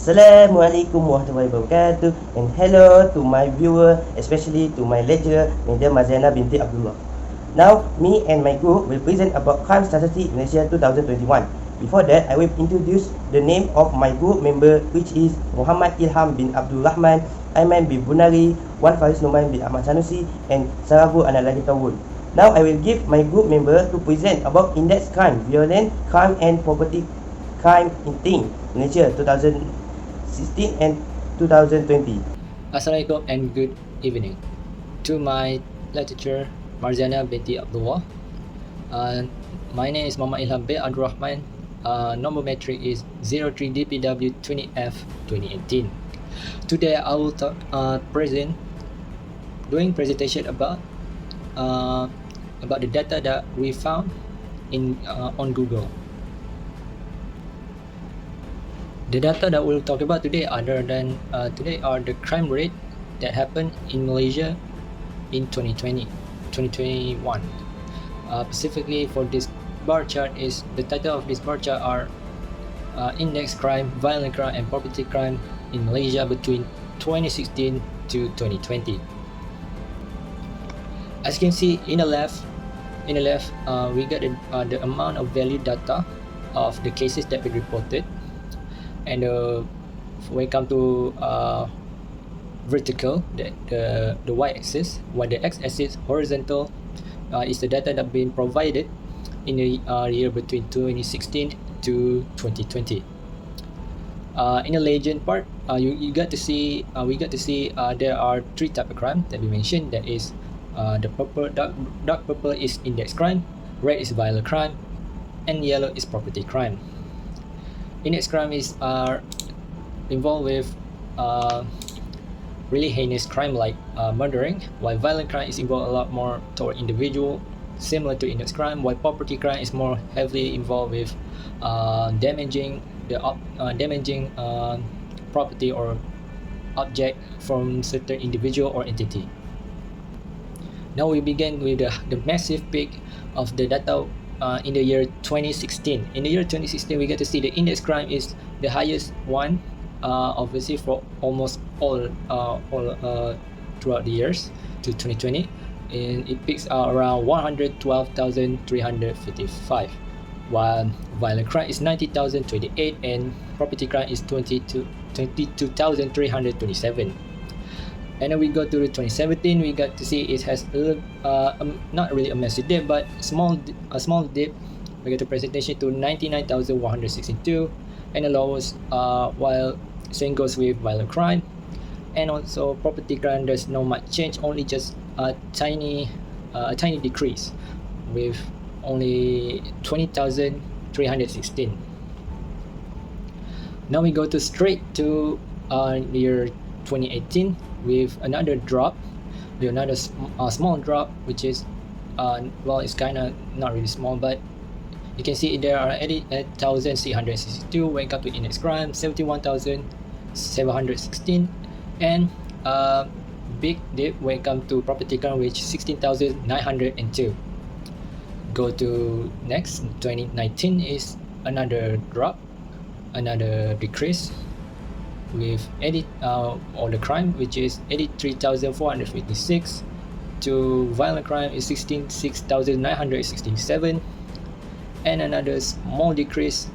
Assalamualaikum warahmatullahi wabarakatuh, and hello to my viewer, especially to my lecturer, Madam Maziana binti Abdullah. Now, me and my group will present about crime statistic Malaysia 2021. Before that, I will introduce the name of my group member, which is Muhammad Ilham bin Abdul Rahman, Aiman bin Bunari, Wan Faris Noman bin Ahmad Sanusi, and Sarabu Analagi Tawul. Now, I will give my group member to present about index crime, violent crime and property crime in Malaysia 2016 and 2020. Assalamualaikum and good evening. To my lecturer Marziana binti Abdullah. My name is Muhammad Ilham bin Abdul Rahman. Number metric is 03DPW20F 2018. Today I will doing presentation about the data that we found on Google. The data that we'll talk about today are the crime rate that happened in Malaysia in 2021. Specifically for this bar chart, is the title of this bar chart are index crime, violent crime and property crime in Malaysia between 2016 to 2020. As you can see in the left, we got the amount of value data of the cases that we reported. And when it comes to vertical, the y-axis, while the x-axis horizontal is the data that been provided in the year between 2016 to 2020. In the legend part, we got to see there are three types of crime that we mentioned. That is the purple, dark purple is index crime, red is violent crime, and yellow is property crime. Index crime is involved with really heinous crime like murdering, while violent crime is involved a lot more toward individual, similar to index crime, while property crime is more heavily involved with damaging property or object from certain individual or entity. Now we begin with the massive peak of the data in the year 2016. In the year 2016, we get to see the index crime is the highest one, obviously for almost all throughout the years to 2020, and it peaks around 112,355, while violent crime is 90,028 and property crime is 22,327. And then we go to the 2017, we got to see it has not really a massive dip, but a small dip. We get to presentation to 99,162, and the lowest, while same goes with violent crime, and also property crime. There's not much change, only just a tiny decrease, with only 20,316. Now we go to straight to year 2018 with another drop, small drop, which is well, it's kind of not really small, but you can see there are 88,662 when it comes to index crime, 71,716, and big dip when it comes to property crime, which 16,902. Go to next 2019 is another drop, another decrease with all the crime, which is 83,456, to violent crime is 6,967, and another small decrease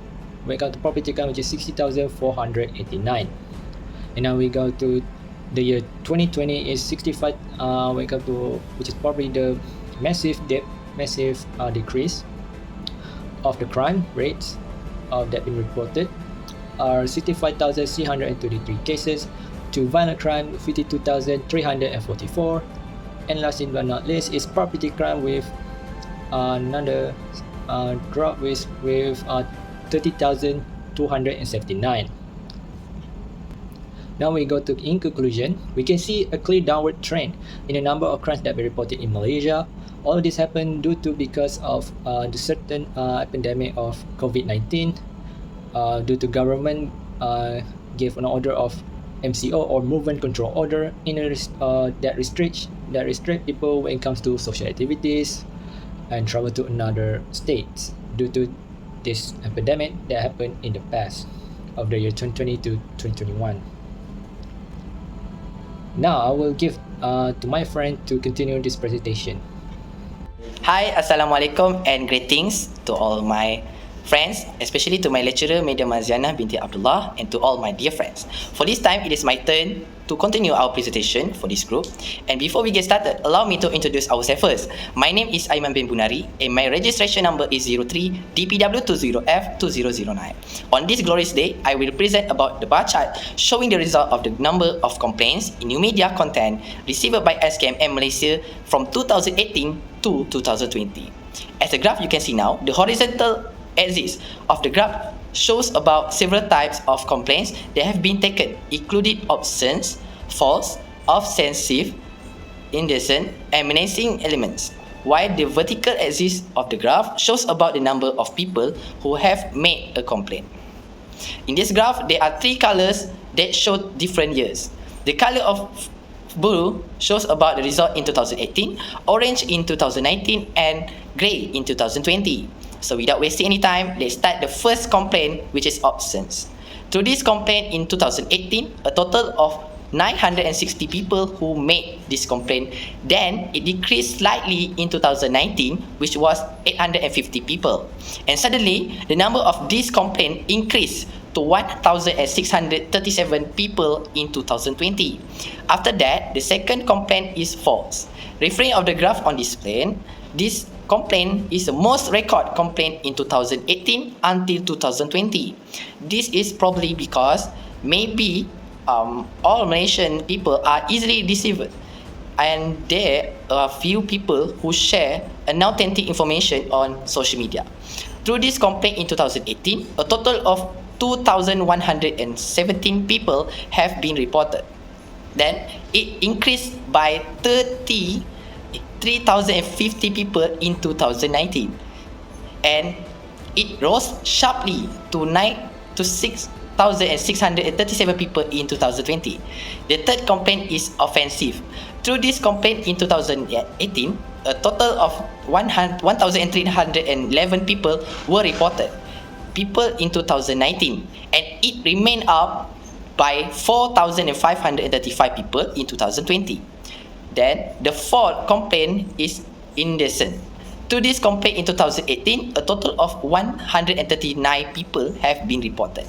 when it comes to property crime, which is 60,489. And now we go to the year 2020 is 65 when it comes to, which is probably the massive decrease of the crime rates that been reported are 65,333 cases, to violent crime 52,344, and last but not least is property crime with another drop with 30,279. Now we go to, in conclusion, we can see a clear downward trend in the number of crimes that were reported in Malaysia. All of this happened because of the certain epidemic of COVID-19. Due to government gave an order of MCO or movement control order that restrict people when it comes to social activities and travel to another states due to this epidemic that happened in the past. of the year 2020 to 2021. Now I will give to my friend to continue this presentation. Hi, Assalamualaikum and greetings to all my friends, especially to my lecturer, Madam Maziana binti Abdullah, and to all my dear friends. For this time, it is my turn to continue our presentation for this group. And before we get started, allow me to introduce ourselves first. My name is Aiman bin Bunari, and my registration number is 03 DPW20F2009. On this glorious day, I will present about the bar chart showing the result of the number of complaints in new media content received by SKMM Malaysia from 2018 to 2020. As the graph you can see now, the horizontal axis of the graph shows about several types of complaints that have been taken, including obscene, false, offensive, indecent, and menacing elements, while the vertical axis of the graph shows about the number of people who have made a complaint. In this graph, there are three colors that show different years. The color of blue shows about the result in 2018, orange in 2019, and grey in 2020. So without wasting any time, let's start the first complaint, which is obscene. Through this complaint in 2018, a total of 960 people who made this complaint. Then it decreased slightly in 2019, which was 850 people. And suddenly, the number of this complaint increased to 1,637 people in 2020. After that, the second complaint is false. Referring of the graph on this plane, this complaint is the most record complaint in 2018 until 2020. This is probably because maybe all Malaysian people are easily deceived, and there are few people who share inauthentic information on social media. Through this complaint in 2018, a total of 2,117 people have been reported. Then it increased by 3,050 people in 2019, and it rose sharply to 6,637 people in 2020. The third complaint is offensive. Through this complaint in 2018, a total of 1,311 people were reported. People in 2019, and it remained up by 4,535 people in 2020. Then the fourth complaint is indecent. To this complaint in 2018, a total of 139 people have been reported.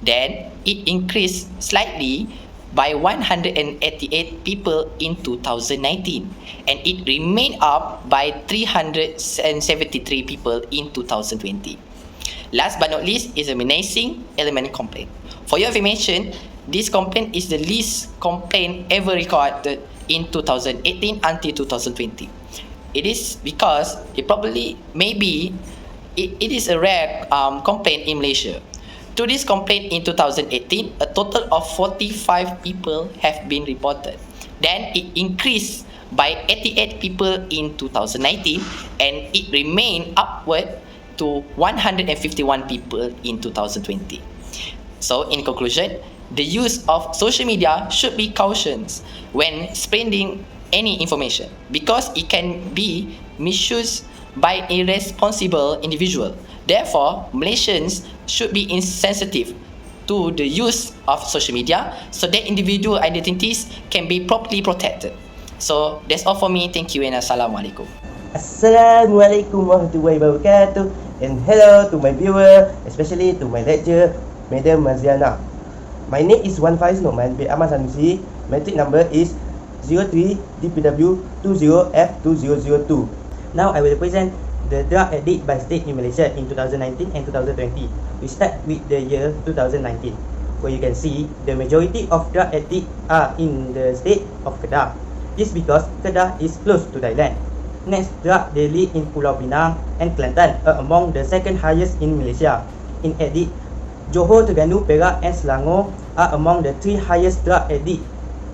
Then it increased slightly by 188 people in 2019, and it remained up by 373 people in 2020. Last but not least is a menacing element complaint. For your information, this complaint is the least complaint ever recorded in 2018 until 2020. It is because it is a rare complaint in Malaysia. To this complaint in 2018, a total of 45 people have been reported. Then it increased by 88 people in 2019, and it remained upward to 151 people in 2020. So in conclusion, the use of social media should be cautioned when spreading any information, because it can be misused by irresponsible individual. Therefore, Malaysians should be insensitive to the use of social media so that individual identities can be properly protected. So that's all for me. Thank you and Assalamualaikum. Assalamualaikum warahmatullahi wabarakatuh, and hello to my viewer, especially to my lecturer, Madam Maziana. My name is Wan Faiz Noman bin Ahmad Sanusi. Matric number is 03 DPW20F2002. Now I will present the drug addict by state in Malaysia in 2019 and 2020. We start with the year 2019, where you can see the majority of drug addicts are in the state of Kedah. This because Kedah is close to Thailand. Next, drug daily in Pulau Pinang and Kelantan are among the second highest in Malaysia. In addict, Johor, Terengganu, Perak and Selangor are among the three highest drug addicts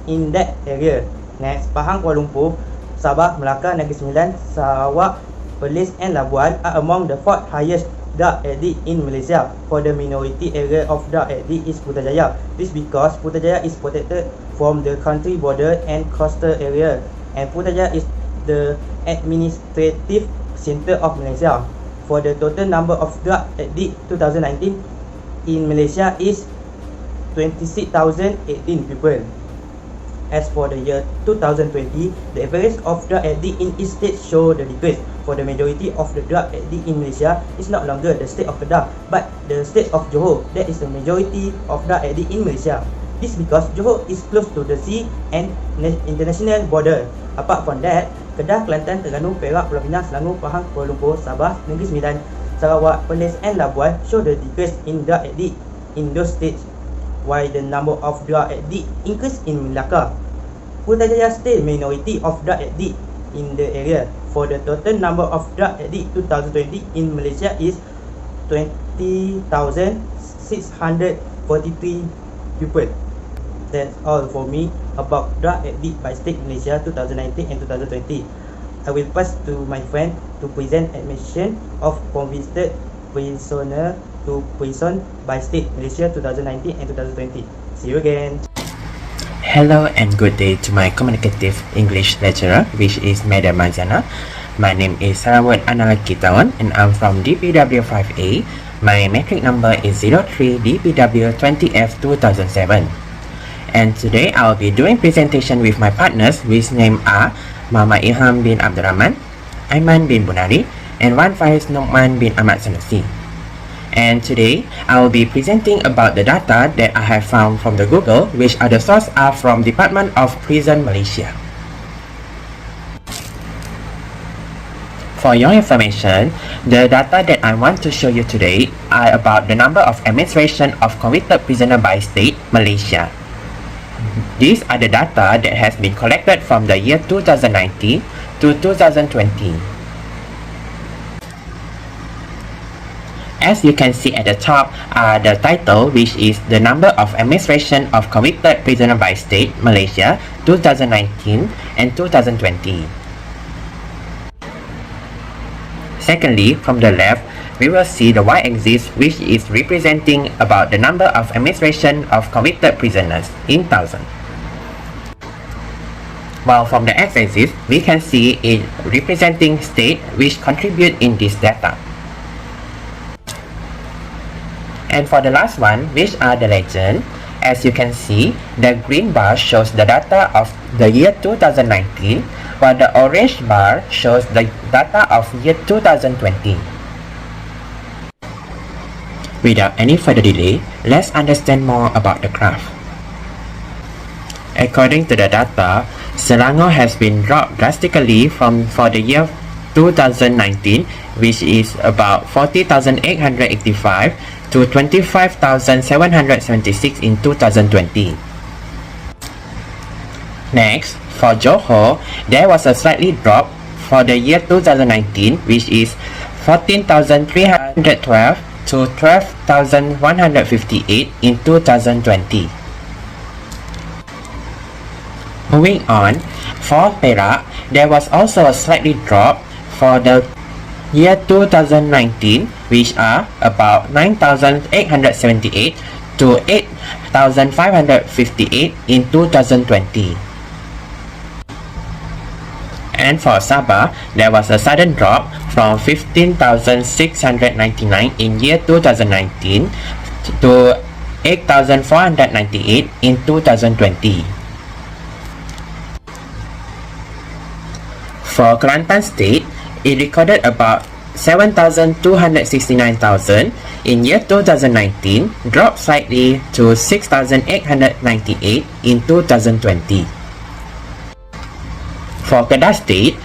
in that area. Next, Pahang, Kuala Lumpur, Sabah, Melaka, Negeri Sembilan, Sarawak, Perlis and Labuan are among the fourth highest drug addict in Malaysia. For the minority area of drug addict is Putrajaya. This because Putrajaya is protected from the country border and coastal area, and Putrajaya is the administrative center of Malaysia. For the total number of drug addict 2019 in Malaysia is 26,018 people. As for the year 2020, the average of drug addict in each state show the decrease. For the majority of the drug addict in Malaysia is not longer the state of Kedah, but the state of Johor. That is the majority of drug addict in Malaysia. This because Johor is close to the sea and international border. Apart from that, Kedah, Kelantan, Terengganu, Perak, Pulau Pinang, Selangor, Pahang, Kuala Lumpur, Sabah, Negeri Sembilan, Sarawak, Perlis and Labuan show the decrease in drug addict in those states, while the number of drug addict increase in Melaka. Putrajaya still minority of drug addict in the area. For the total number of drug addict 2020 in Malaysia is 20,643 people. That's all for me about drug addict by state Malaysia 2019 and 2020. I will pass to my friend to present admission of convicted prisoner to prison by state Malaysia 2019 and 2020. See you again. Hello and good day to my communicative English lecturer, which is Madam Marziana. My name is Sarawat Analkitawan and I'm from DPW5A. My metric number is 03 DPW20F 2007. And today I'll be doing presentation with my partners, which name are Mama Ilham bin Abdul Rahman, Aiman bin Bunari, and Wan Faiz Nokman bin Ahmad Sanusi. And today I will be presenting about the data that I have found from the Google, which are the source are from Department of Prison Malaysia. For your information, the data that I want to show you today are about the number of administration of convicted prisoner by state Malaysia. These are the data that has been collected from the year 2019 to 2020. As you can see at the top are the title, which is the number of administration of convicted prisoner by state Malaysia 2019 and 2020. Secondly, from the left, we will see the y-axis, which is representing about the number of administration of convicted prisoners in thousand. While from the x-axis, we can see it representing state which contribute in this data. And for the last one, which are the legend, as you can see, the green bar shows the data of the year 2019, while the orange bar shows the data of year 2020. Without any further delay, let's understand more about the graph. According to the data, Selangor has been dropped drastically for the year 2019, which is about 40,885 to 25,776 in 2020. Next, for Johor, there was a slightly drop for the year 2019, which is 14,312 to 12,158 in 2020. Moving on, for Perak, there was also a slightly drop for the year 2019, which are about 9,878 to 8,558 in 2020. And for Sabah, there was a sudden drop from 15,699 in year 2019 to 8,498 in 2020. For Kelantan State, it recorded about 7,269,000 in year 2019, dropped slightly to 6,898 in 2020. For Kedah State,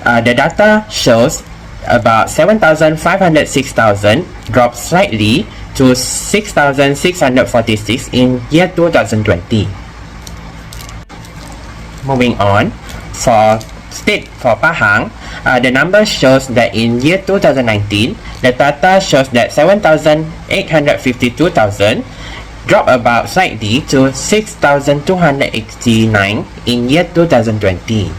the data shows about 7,506,000, dropped slightly to 6,646 in year 2020. Moving on, for Pahang, the number shows that in year 2019, the data shows that 7,852,000 dropped about slightly to 6,289 in year 2020.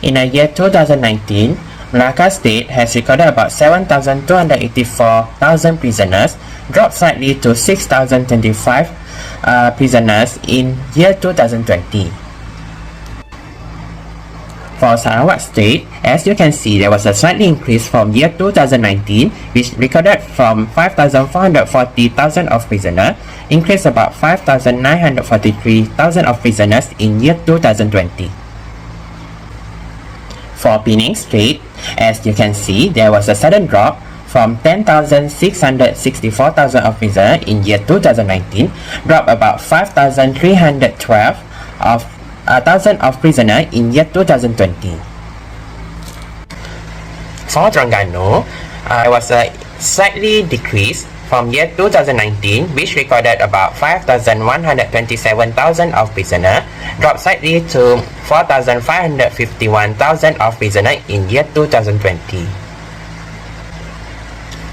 In the year 2019, Melaka State has recorded about 7,284,000 prisoners, dropped slightly to 6,025 prisoners in year 2020. For Sarawak State, as you can see, there was a slightly increase from year 2019, which recorded from 5,440,000 of prisoners, increased about 5,943,000 of prisoners in year 2020. For Penang State, as you can see, there was a sudden drop from 10,664,000 of prisoners in year 2019, drop about 5,312 of 1,000 of prisoners in year 2020. For Terengganu, there was a slightly decrease from year 2019, which recorded about 5,127,000 of prisoners, dropped slightly to 4,551,000 of prisoners in year 2020.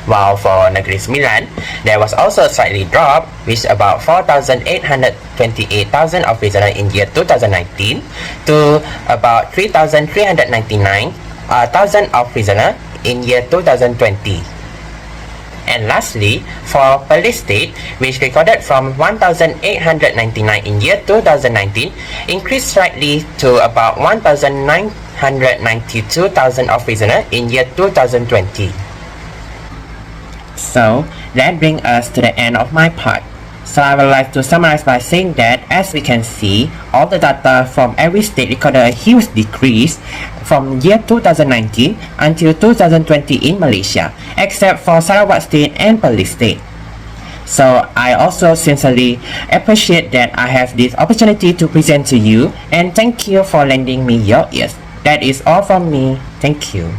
While for Negeri Sembilan, there was also a slightly drop, which about 4,828,000 of prisoners in year 2019 to about 3,399,000 of prisoners in year 2020. And lastly, for Perlis State, which recorded from 1,899 in year 2019, increased slightly to about 1,992,000 of prisoners in year 2020. So that brings us to the end of my part. So I would like to summarize by saying that, as we can see, all the data from every state recorded a huge decrease from year 2019 until 2020 in Malaysia, except for Sarawak State and Perlis State. So I also sincerely appreciate that I have this opportunity to present to you, and thank you for lending me your ears. That is all from me. Thank you.